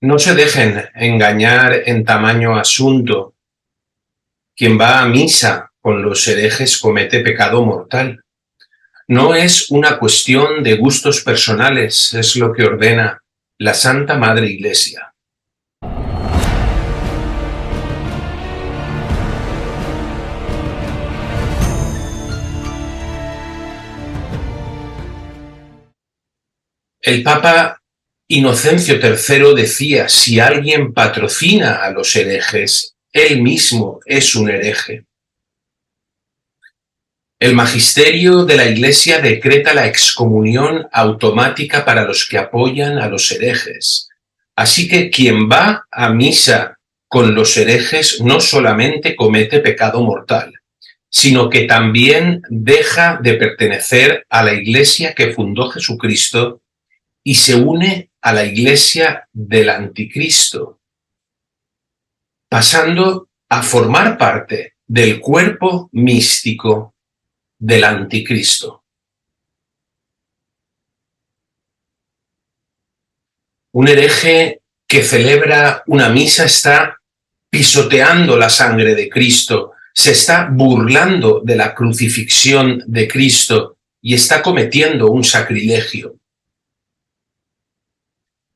No se dejen engañar en tamaño asunto. Quien va a misa con los herejes comete pecado mortal. No es una cuestión de gustos personales, es lo que ordena la Santa Madre Iglesia. El Papa Inocencio III decía: si alguien patrocina a los herejes, él mismo es un hereje. El magisterio de la Iglesia decreta la excomunión automática para los que apoyan a los herejes. Así que quien va a misa con los herejes no solamente comete pecado mortal, sino que también deja de pertenecer a la Iglesia que fundó Jesucristo y se une a la Iglesia del Anticristo, pasando a formar parte del cuerpo místico del Anticristo. Un hereje que celebra una misa está pisoteando la sangre de Cristo, se está burlando de la crucifixión de Cristo y está cometiendo un sacrilegio.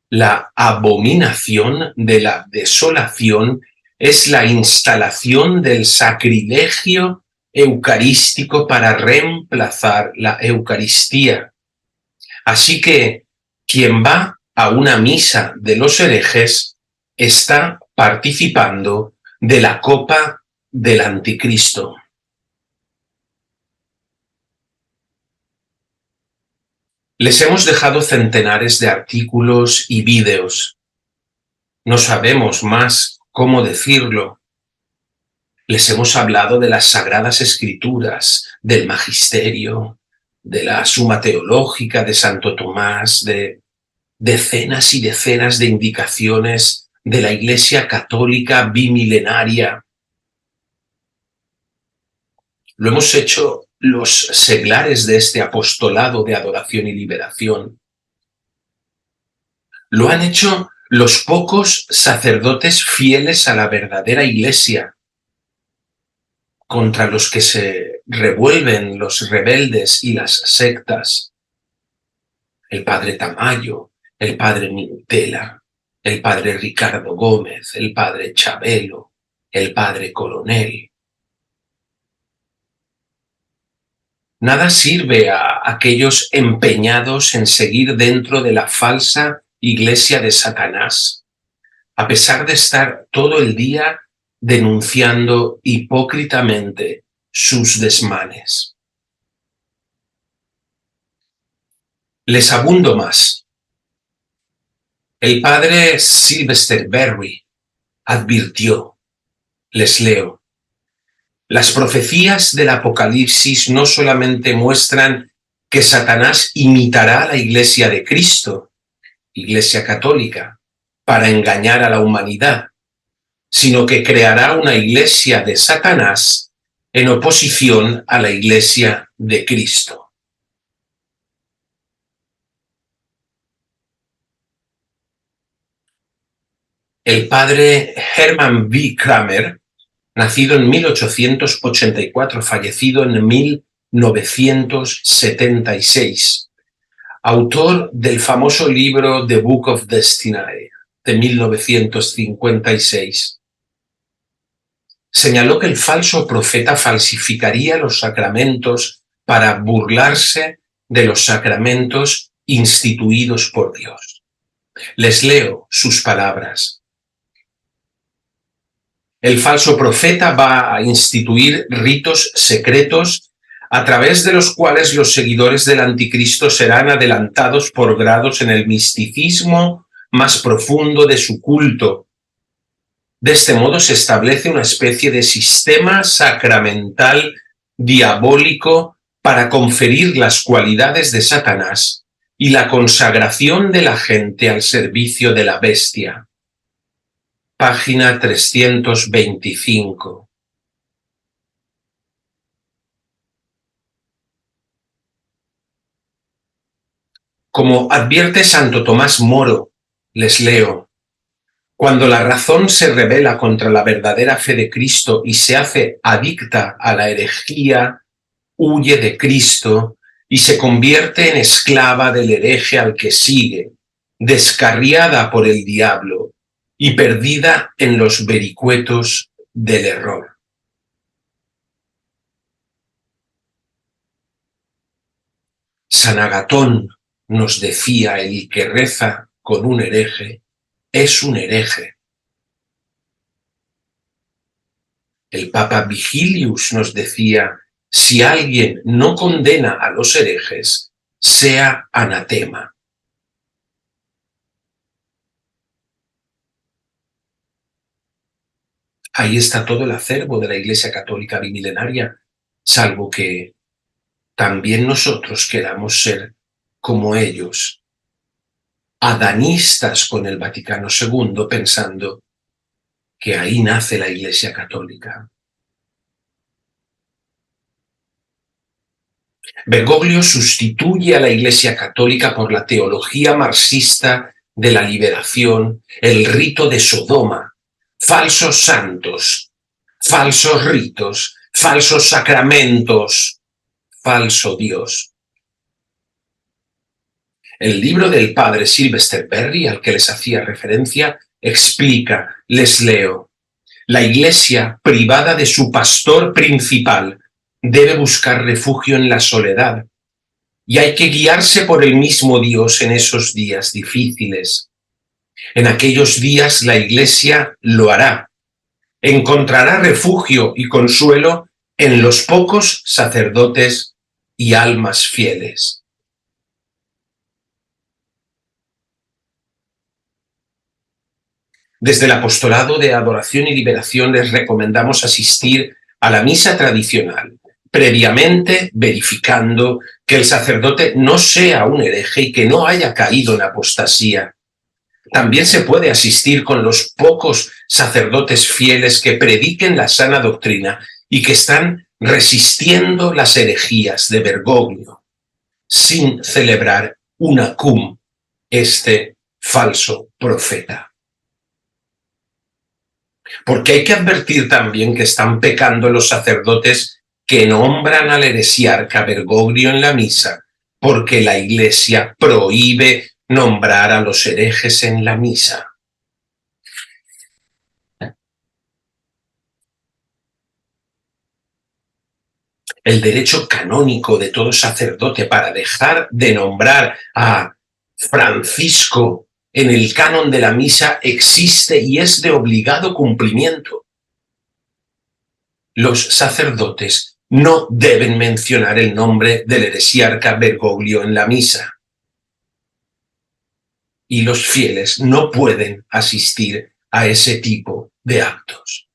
La abominación de la desolación es la instalación del sacrilegio eucarístico para reemplazar la Eucaristía. Así que quien va a una misa de los herejes está participando de la copa del Anticristo. Les hemos dejado centenares de artículos y vídeos. No sabemos más cómo decirlo. Les hemos hablado de las Sagradas Escrituras, del Magisterio, de la Suma Teológica de Santo Tomás, de decenas y decenas de indicaciones de la Iglesia Católica bimilenaria. Lo hemos hecho los seglares de este apostolado de adoración y liberación. Lo han hecho los pocos sacerdotes fieles a la verdadera Iglesia, contra los que se revuelven los rebeldes y las sectas. El padre Tamayo, el padre Mintela, el padre Ricardo Gómez, el padre Chabelo, el padre Coronel. Nada sirve a aquellos empeñados en seguir dentro de la falsa iglesia de Satanás, a pesar de estar todo el día denunciando hipócritamente sus desmanes. Les abundo más. El padre Sylvester Berry advirtió, les leo: las profecías del Apocalipsis no solamente muestran que Satanás imitará a la Iglesia de Cristo, Iglesia Católica, para engañar a la humanidad, sino que creará una iglesia de Satanás en oposición a la Iglesia de Cristo. El padre Hermann V. Kramer, nacido en 1884, fallecido en 1976, autor del famoso libro The Book of Destiny, de 1956, señaló que el falso profeta falsificaría los sacramentos para burlarse de los sacramentos instituidos por Dios. Les leo sus palabras. El falso profeta va a instituir ritos secretos a través de los cuales los seguidores del Anticristo serán adelantados por grados en el misticismo más profundo de su culto. De este modo se establece una especie de sistema sacramental diabólico para conferir las cualidades de Satanás y la consagración de la gente al servicio de la bestia. Página 325. Como advierte Santo Tomás Moro, les leo: Cuando la razón se rebela contra la verdadera fe de Cristo y se hace adicta a la herejía, huye de Cristo y se convierte en esclava del hereje al que sigue, descarriada por el diablo y perdida en los vericuetos del error. San Agatón nos decía: el que reza con un hereje es un hereje. El Papa Vigilius nos decía: si alguien no condena a los herejes, sea anatema. Ahí está todo el acervo de la Iglesia Católica bimilenaria, salvo que también nosotros queramos ser como ellos, adanistas con el Vaticano II, pensando que ahí nace la Iglesia Católica. Bergoglio sustituye a la Iglesia Católica por la teología marxista de la liberación, el rito de Sodoma, falsos santos, falsos ritos, falsos sacramentos, falso Dios. El libro del padre Sylvester Berry, al que les hacía referencia, explica, les leo: la Iglesia, privada de su pastor principal, debe buscar refugio en la soledad, y hay que guiarse por el mismo Dios en esos días difíciles. En aquellos días la Iglesia lo hará. Encontrará refugio y consuelo en los pocos sacerdotes y almas fieles. Desde el Apostolado de Adoración y Liberación les recomendamos asistir a la misa tradicional, previamente verificando que el sacerdote no sea un hereje y que no haya caído en apostasía. También se puede asistir con los pocos sacerdotes fieles que prediquen la sana doctrina y que están resistiendo las herejías de Bergoglio, sin celebrar una cum, este falso profeta. Porque hay que advertir también que están pecando los sacerdotes que nombran al heresiarca Bergoglio en la misa, porque la Iglesia prohíbe nombrar a los herejes en la misa. El derecho canónico de todo sacerdote para dejar de nombrar a Francisco en el canon de la misa existe y es de obligado cumplimiento. Los sacerdotes no deben mencionar el nombre del heresiarca Bergoglio en la misa. Y los fieles no pueden asistir a ese tipo de actos.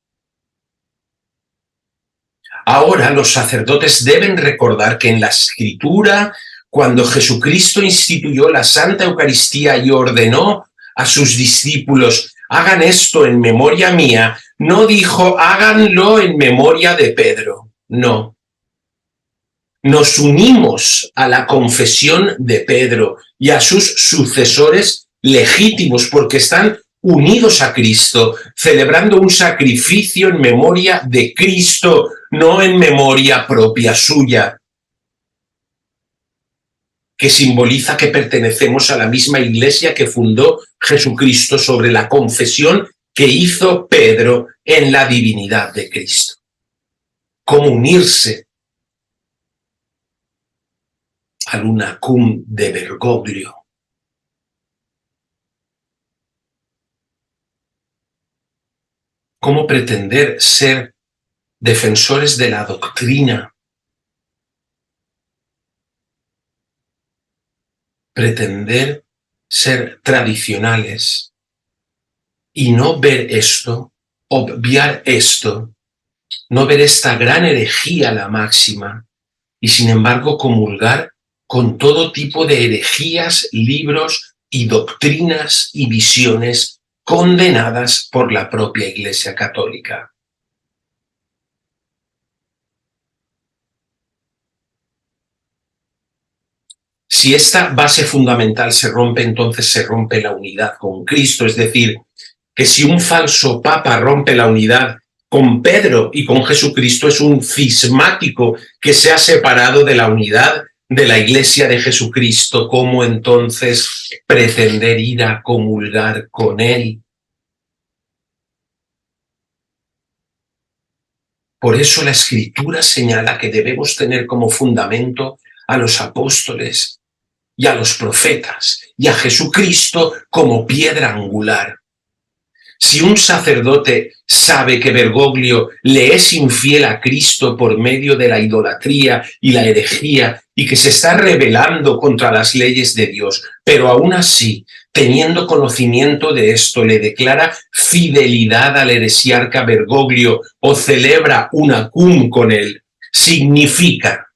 Ahora los sacerdotes deben recordar que en la Escritura, cuando Jesucristo instituyó la Santa Eucaristía y ordenó a sus discípulos: hagan esto en memoria mía, no dijo háganlo en memoria de Pedro. No. Nos unimos a la confesión de Pedro y a sus sucesores legítimos porque están unidos a Cristo, celebrando un sacrificio en memoria de Cristo, no en memoria propia suya, que simboliza que pertenecemos a la misma Iglesia que fundó Jesucristo sobre la confesión que hizo Pedro en la divinidad de Cristo. ¿Cómo unirse al unacum de Bergoglio? ¿Cómo pretender ser defensores de la doctrina? Pretender ser tradicionales y no ver esto, obviar esto, no ver esta gran herejía, la máxima, y sin embargo comulgar con todo tipo de herejías, libros y doctrinas y visiones condenadas por la propia Iglesia Católica. Si esta base fundamental se rompe, entonces se rompe la unidad con Cristo, es decir, que si un falso papa rompe la unidad con Pedro y con Jesucristo, es un cismático que se ha separado de la unidad de la Iglesia de Jesucristo. ¿Cómo entonces pretender ir a comulgar con él? Por eso la Escritura señala que debemos tener como fundamento a los apóstoles y a los profetas y a Jesucristo como piedra angular. Si un sacerdote sabe que Bergoglio le es infiel a Cristo por medio de la idolatría y la herejía y que se está rebelando contra las leyes de Dios, pero aún así, teniendo conocimiento de esto, le declara fidelidad al heresiarca Bergoglio o celebra una cum con él, significa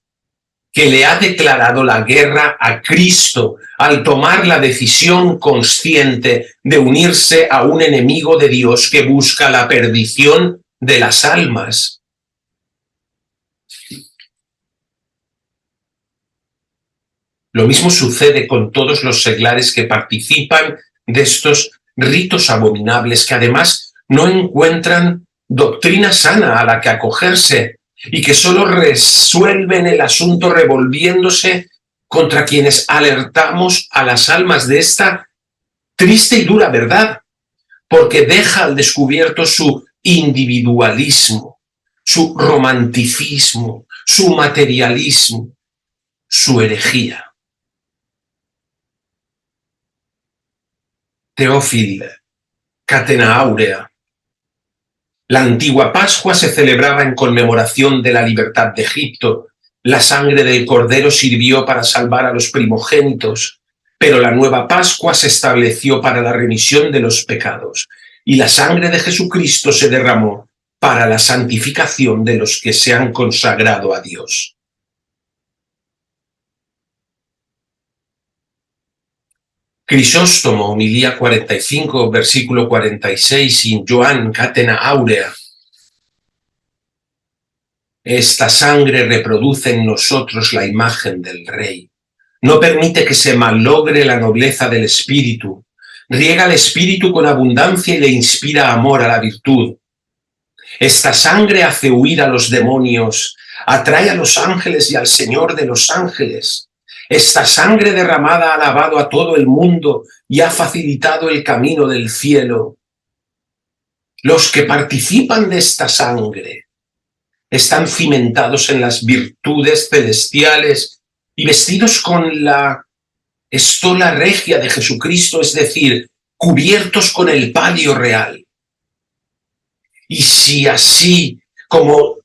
que le ha declarado la guerra a Cristo al tomar la decisión consciente de unirse a un enemigo de Dios que busca la perdición de las almas. Lo mismo sucede con todos los seglares que participan de estos ritos abominables, que además no encuentran doctrina sana a la que acogerse y que solo resuelven el asunto revolviéndose contra quienes alertamos a las almas de esta triste y dura verdad, porque deja al descubierto su individualismo, su romanticismo, su materialismo, su herejía. Teófilo, Catena Áurea. La antigua Pascua se celebraba en conmemoración de la libertad de Egipto. La sangre del Cordero sirvió para salvar a los primogénitos, pero la nueva Pascua se estableció para la remisión de los pecados, y la sangre de Jesucristo se derramó para la santificación de los que se han consagrado a Dios. Crisóstomo, homilía 45, versículo 46, in Joan Catena Áurea. Esta sangre reproduce en nosotros la imagen del Rey. No permite que se malogre la nobleza del espíritu. Riega al espíritu con abundancia y le inspira amor a la virtud. Esta sangre hace huir a los demonios, atrae a los ángeles y al Señor de los ángeles. Esta sangre derramada ha lavado a todo el mundo y ha facilitado el camino del cielo. Los que participan de esta sangre están cimentados en las virtudes celestiales y vestidos con la estola regia de Jesucristo, es decir, cubiertos con el palio real. Y si así como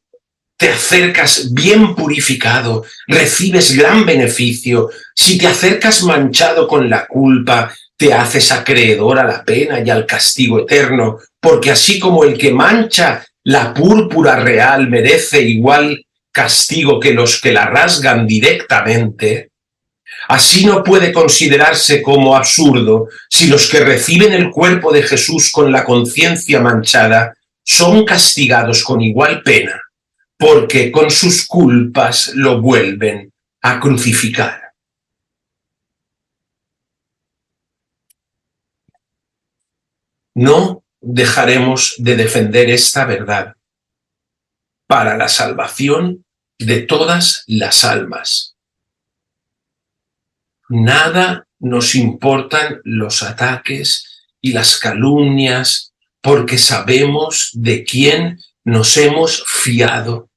te acercas bien purificado, recibes gran beneficio. Si te acercas manchado con la culpa, te haces acreedor a la pena y al castigo eterno, porque así como el que mancha la púrpura real merece igual castigo que los que la rasgan directamente, así no puede considerarse como absurdo si los que reciben el cuerpo de Jesús con la conciencia manchada son castigados con igual pena, porque con sus culpas lo vuelven a crucificar. No dejaremos de defender esta verdad para la salvación de todas las almas. Nada nos importan los ataques y las calumnias, porque sabemos de quién nos hemos fiado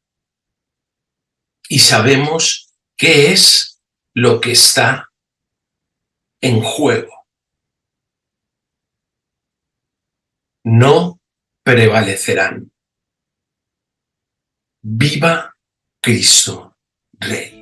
y sabemos qué es lo que está en juego. No prevalecerán. Viva Cristo Rey.